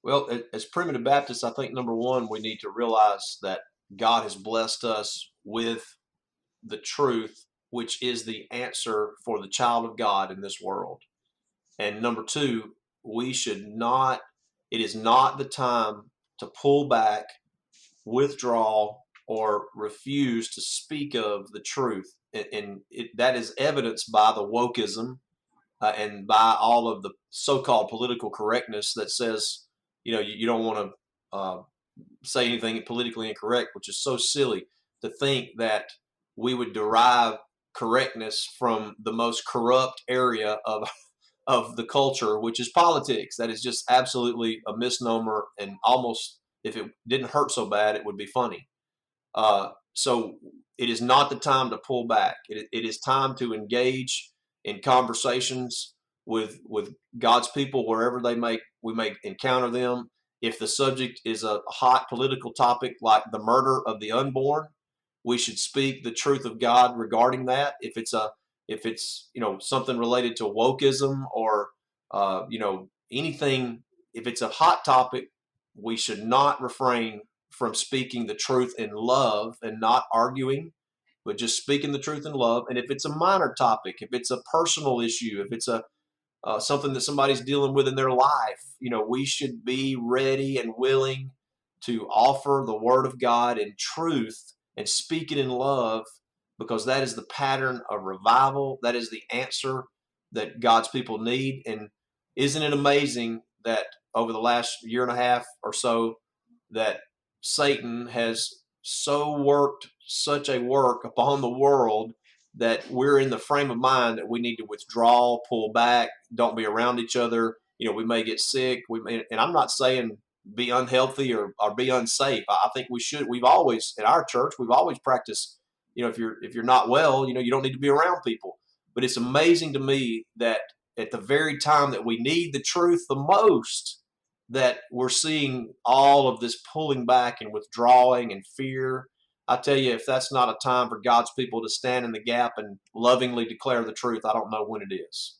Well, as primitive Baptists, I think number one, we need to realize that God has blessed us with the truth, which is the answer for the child of God in this world. And number two, we should not, it is not the time to pull back, withdraw, or refuse to speak of the truth. That is evidenced by the wokeism and by all of the so-called political correctness that says, you don't want to say anything politically incorrect, which is so silly to think that we would derive correctness from the most corrupt area of the culture, which is politics. That is just absolutely a misnomer, and almost, if it didn't hurt so bad, it would be funny. So it is not the time to pull back. It is time to engage in conversations with God's people wherever we may encounter them. If the subject is a hot political topic like the murder of the unborn, we should speak the truth of God regarding that. If it's something related to wokeism or anything, if it's a hot topic, we should not refrain from speaking the truth in love and not arguing, but just speaking the truth in love. And if it's a minor topic, if it's a personal issue, if it's a something that somebody's dealing with in their life, we should be ready and willing to offer the word of God in truth and speak it in love, because that is the pattern of revival. That is the answer that God's people need. And isn't it amazing that over the last year and a half or so, that Satan has so worked such a work upon the world that we're in the frame of mind that we need to withdraw, pull back, don't be around each other. We may get sick. And I'm not saying be unhealthy or be unsafe. I think we should. We've always, at our church, we've always practiced. If you're not well, you don't need to be around people. But it's amazing to me that at the very time that we need the truth the most, that we're seeing all of this pulling back and withdrawing and fear. I tell you, if that's not a time for God's people to stand in the gap and lovingly declare the truth, I don't know when it is.